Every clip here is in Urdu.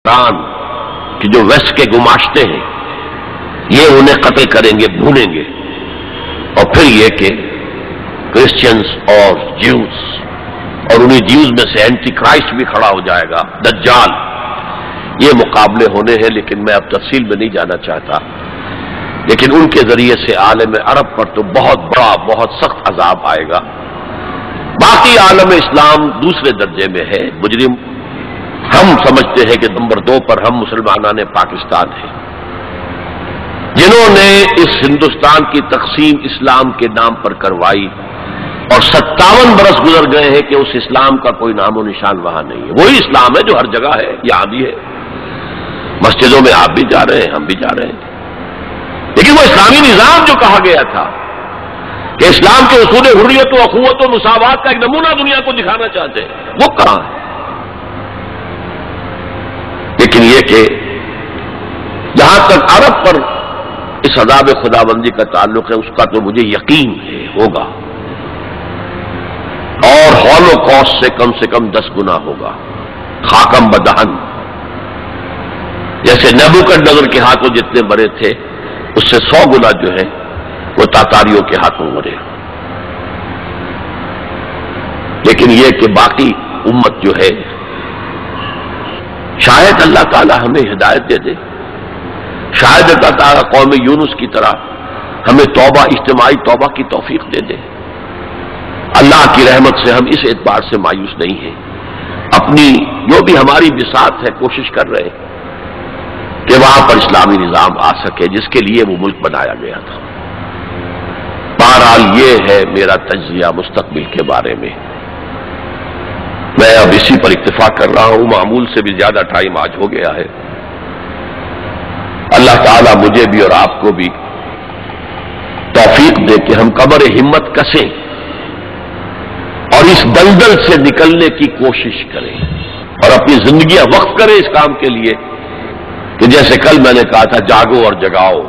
حکمران کہ جو ویسٹ کے گماشتے ہیں یہ انہیں قتل کریں گے، بھونیں گے، اور پھر یہ کہ کرسچنز اور جیوز، اور انہیں جیوز میں سے اینٹی کرائسٹ بھی کھڑا ہو جائے گا، دجال، یہ مقابلے ہونے ہیں۔ لیکن میں اب تفصیل میں نہیں جانا چاہتا، لیکن ان کے ذریعے سے عالم عرب پر تو بہت بڑا، بہت سخت عذاب آئے گا۔ باقی عالم اسلام دوسرے درجے میں ہے، مجرم۔ ہم سمجھتے ہیں کہ نمبر 2 پر ہم مسلمانان پاکستان ہیں، جنہوں نے اس ہندوستان کی تقسیم اسلام کے نام پر کروائی، اور 57 برس گزر گئے ہیں کہ اس اسلام کا کوئی نام و نشان وہاں نہیں ہے۔ وہی اسلام ہے جو ہر جگہ ہے، یہاں بھی ہے، مسجدوں میں آپ بھی جا رہے ہیں، ہم بھی جا رہے ہیں، لیکن وہ اسلامی نظام جو کہا گیا تھا کہ اسلام کے اصول حریت و اخوت و مساوات کا ایک نمونہ دنیا کو دکھانا چاہتے ہیں، وہ کہاں ہے؟ لیکن یہ کہ جہاں تک عرب پر اس عذاب خداوندی کا تعلق ہے، اس کا تو مجھے یقین ہے ہوگا، اور ہولوکاسٹ سے کم 10 گنا ہوگا، خاکم بدہن، جیسے نیبوکڈنیزر کے ہاتھوں جتنے مرے تھے اس سے 100 گنا جو ہے وہ تاتاریوں کے ہاتھوں مرے۔ لیکن یہ کہ باقی امت جو ہے، شاید اللہ تعالی ہمیں ہدایت دے دے، شاید اللہ تعالی قوم یونس کی طرح ہمیں توبہ، اجتماعی توبہ کی توفیق دے دے۔ اللہ کی رحمت سے ہم اس اعتبار سے مایوس نہیں ہیں، اپنی جو بھی ہماری بساط ہے کوشش کر رہے ہیں کہ وہاں پر اسلامی نظام آ سکے جس کے لیے وہ ملک بنایا گیا تھا۔ بہرحال یہ ہے میرا تجزیہ مستقبل کے بارے میں۔ میں اب اسی پر اکتفا کر رہا ہوں، معمول سے بھی زیادہ ٹائم آج ہو گیا ہے۔ اللہ تعالیٰ مجھے بھی اور آپ کو بھی توفیق دے کہ ہم کمر ہمت کسیں اور اس دلدل سے نکلنے کی کوشش کریں، اور اپنی زندگیاں وقف کریں اس کام کے لیے کہ جیسے کل میں نے کہا تھا، جاگو اور جگاؤ،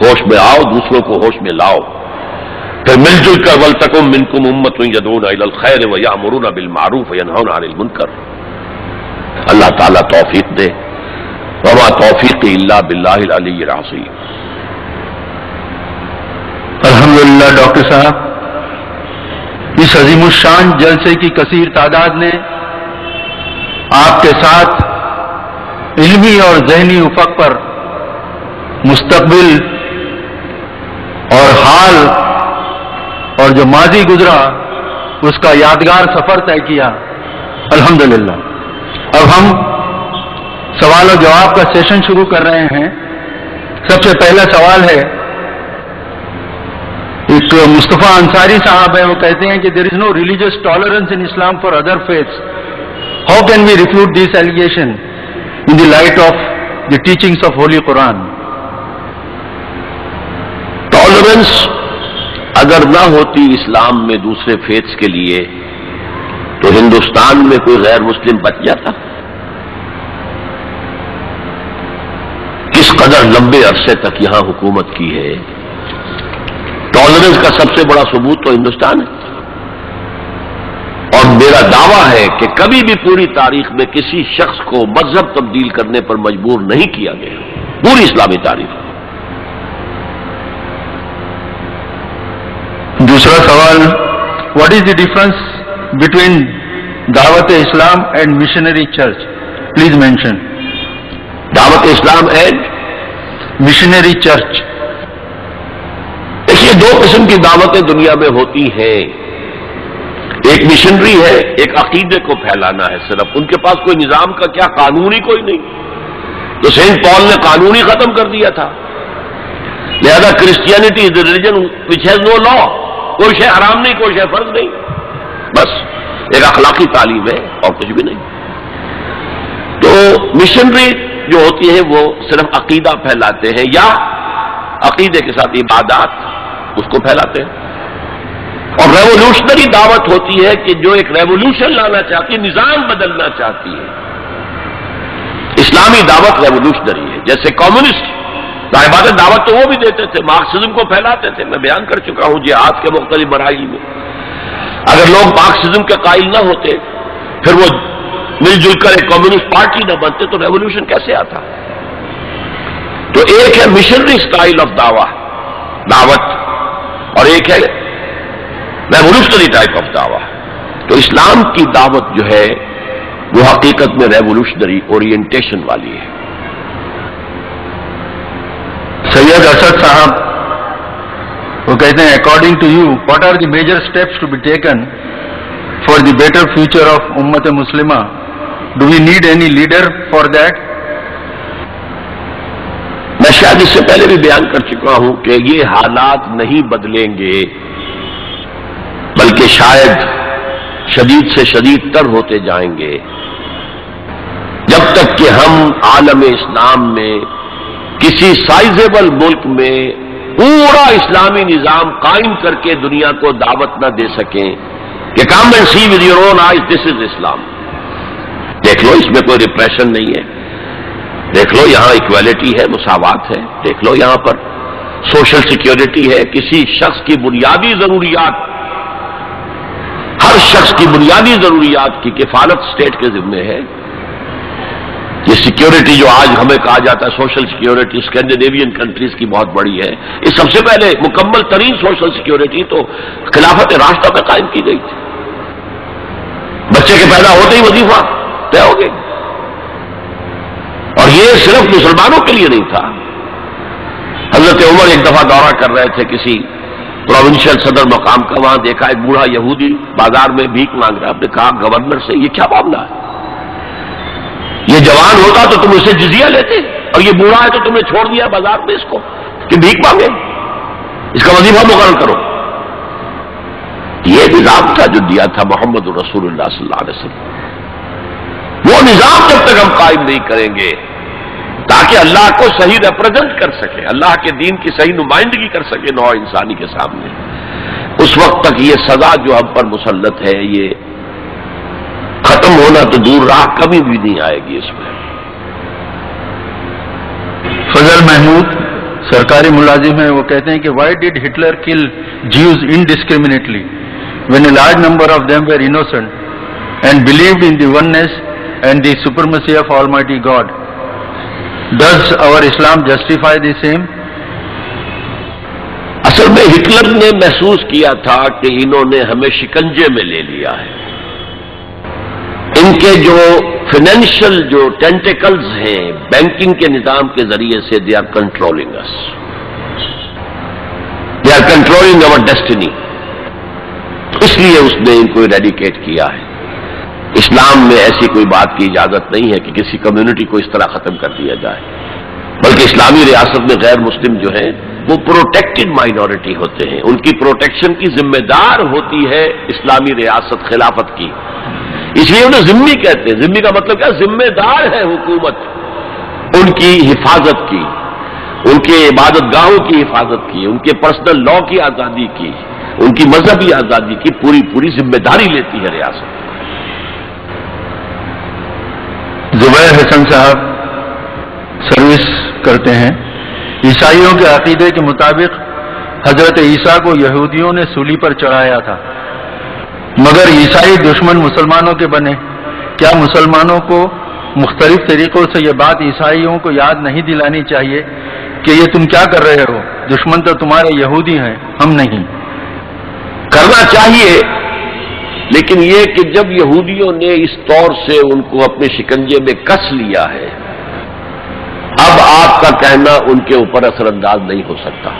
ہوش میں آؤ، دوسروں کو ہوش میں لاؤ، پھر مل جل کر وَلْتَكُن مِّنكُمْ أُمَّةٌ يَدْعُونَ إِلَى الْخَيْرِ وَيَأْمُرُونَ بِالْمَعْرُوفِ وَيَنْهَوْنَ عَنِ الْمُنكَرِ۔ اللہ تعالیٰ توفیق دے، وما توفیقی الا باللہ العلی العظیم۔ الحمدللہ ڈاکٹر صاحب، اس عظیم الشان جلسے کی کثیر تعداد نے آپ کے ساتھ علمی اور ذہنی افق پر مستقبل اور حال اور جو ماضی گزرا اس کا یادگار سفر طے کیا، الحمدللہ۔ اب ہم سوال و جواب کا سیشن شروع کر رہے ہیں۔ سب سے پہلا سوال ہے، ایک مصطفیٰ انصاری صاحب ہیں، وہ کہتے ہیں کہ there is no religious tolerance in Islam for other faiths, how can we refute this allegation in the light of the teachings of Holy Quran? Tolerance اگر نہ ہوتی اسلام میں دوسرے فیتھس کے لیے تو ہندوستان میں کوئی غیر مسلم بچ جاتا؟ کس قدر لمبے عرصے تک یہاں حکومت کی ہے؟ ٹالرنس کا سب سے بڑا ثبوت تو ہندوستان ہے، اور میرا دعویٰ ہے کہ کبھی بھی پوری تاریخ میں کسی شخص کو مذہب تبدیل کرنے پر مجبور نہیں کیا گیا، پوری اسلامی تاریخ۔ دوسرا سوال، what is the difference between dawat Islam and missionary church? Please mention dawat Islam and missionary church. دیکھیے، 2 قسم کی دعوتیں دنیا میں ہوتی ہیں، ایک مشنری ہے، ایک عقیدے کو پھیلانا ہے صرف، ان کے پاس کوئی نظام کا کیا قانون ہی کوئی نہیں، تو سینٹ پال نے قانون ہی ختم کر دیا تھا، لہذا Christianity is a religion which has no law, کوئی شے حرام نہیں، کوئی شے فرض نہیں، بس ایک اخلاقی تعلیم ہے اور کچھ بھی نہیں۔ تو مشنری جو ہوتی ہے وہ صرف عقیدہ پھیلاتے ہیں یا عقیدے کے ساتھ عبادات اس کو پھیلاتے ہیں، اور ریولوشنری دعوت ہوتی ہے کہ جو ایک ریولوشن لانا چاہتی ہے، نظام بدلنا چاہتی ہے۔ اسلامی دعوت ریولوشنری ہے، جیسے کمیونسٹ صاحبات دعوت تو وہ بھی دیتے تھے، مارکسزم کو پھیلاتے تھے، میں بیان کر چکا ہوں جہاد کے مختلف مراحل میں۔ اگر لوگ مارکسزم کے قائل نہ ہوتے پھر وہ مل جل کر ایک کمیونسٹ پارٹی نہ بنتے تو ریولوشن کیسے آتا؟ تو ایک ہے مشنری سٹائل آف دعوت اور ایک ہے ریولوشنری ٹائپ آف دعوت. تو اسلام کی دعوت جو ہے وہ حقیقت میں ریولوشنری اورینٹیشن والی ہے. سید اسد صاحب وہ کہتے ہیں according to you what are the major steps to be taken for the better future of امت مسلمہ؟ Do we need any leader for that? میں شاید اس سے پہلے بھی بیان کر چکا ہوں کہ یہ حالات نہیں بدلیں گے بلکہ شاید شدید سے شدید تر ہوتے جائیں گے جب تک کہ ہم عالم اسلام میں کسی سائزیبل ملک میں پورا اسلامی نظام قائم کر کے دنیا کو دعوت نہ دے سکیں کہ come and see with your own eyes this is Islam. دیکھ لو اس میں کوئی ریپریشن نہیں ہے، دیکھ لو یہاں ایکویلٹی ہے، مساوات ہے، دیکھ لو یہاں پر سوشل سیکیورٹی ہے، کسی شخص کی بنیادی ضروریات، ہر شخص کی بنیادی ضروریات کی کفالت اسٹیٹ کے ذمے ہے. یہ سیکیورٹی جو آج ہمیں کہا جاتا ہے سوشل سیکیورٹی اسکینڈینیوین کنٹریز کی بہت بڑی ہے، اس سب سے پہلے مکمل ترین سوشل سیکیورٹی تو خلافت راشدہ پہ قائم کی گئی تھی. بچے کے پیدا ہوتے ہی وظیفہ طے ہو گئی، اور یہ صرف مسلمانوں کے لیے نہیں تھا. حضرت عمر ایک دفعہ دورہ کر رہے تھے کسی پروونشل صدر مقام کا، وہاں دیکھا ایک بوڑھا یہودی بازار میں بھیک مانگ رہا ہے. آپ نے کہا گورنر سے یہ کیا معاملہ ہے؟ یہ جوان ہوتا تو تم اسے جزیہ لیتے، اور یہ بوڑھا ہے تو تم نے چھوڑ دیا بازار میں اس کو کہ بھیک مانگے، اس کا وظیفہ مقرر کرو. یہ نظام تھا جو دیا تھا محمد رسول اللہ صلی اللہ علیہ وسلم. وہ نظام جب تک ہم قائم نہیں کریں گے تاکہ اللہ کو صحیح ریپرزینٹ کر سکے، اللہ کے دین کی صحیح نمائندگی کر سکے نوع انسانی کے سامنے، اس وقت تک یہ سزا جو ہم پر مسلط ہے یہ ختم ہونا تو دور رہا، کبھی بھی نہیں آئے گی اس میں. فضل محمود سرکاری ملازم ہیں، وہ کہتے ہیں کہ وائی ڈیڈ ہٹلر کل Jews indiscriminately when a large number of them were innocent and believed in the oneness and the supremacy of Almighty God? Does our Islam justify the same? اصل میں ہٹلر نے محسوس کیا تھا کہ انہوں نے ہمیں شکنجے میں لے لیا ہے. ان کے جو فائنینشل جو ٹینٹیکلز ہیں بینکنگ کے نظام کے ذریعے سے they are controlling us. They are controlling our destiny. اس لیے اس نے ان کو ایریڈیکیٹ کیا ہے. اسلام میں ایسی کوئی بات کی اجازت نہیں ہے کہ کسی کمیونٹی کو اس طرح ختم کر دیا جائے، بلکہ اسلامی ریاست میں غیر مسلم جو ہیں وہ پروٹیکٹڈ مائنورٹی ہوتے ہیں، ان کی پروٹیکشن کی ذمہ دار ہوتی ہے اسلامی ریاست خلافت کی. اس لیے انہیں ذمہ کہتے ہیں. ذمہ کا مطلب کیا؟ ذمہ دار ہے حکومت ان کی حفاظت کی، ان کے عبادت گاہوں کی حفاظت کی، ان کے پرسنل لا کی آزادی کی، ان کی مذہبی آزادی کی پوری ذمہ داری لیتی ہے ریاست. زبیر حسن صاحب سروس کرتے ہیں. عیسائیوں کے عقیدے کے مطابق حضرت عیسیٰ کو یہودیوں نے سولی پر چڑھایا تھا، مگر عیسائی دشمن مسلمانوں کے بنے. کیا مسلمانوں کو مختلف طریقوں سے یہ بات عیسائیوں کو یاد نہیں دلانی چاہیے کہ یہ تم کیا کر رہے ہو؟ دشمن تو تمہارے یہودی ہیں، ہم نہیں. کرنا چاہیے، لیکن یہ کہ جب یہودیوں نے اس طور سے ان کو اپنے شکنجے میں کس لیا ہے، اب آپ کا کہنا ان کے اوپر اثر انداز نہیں ہو سکتا.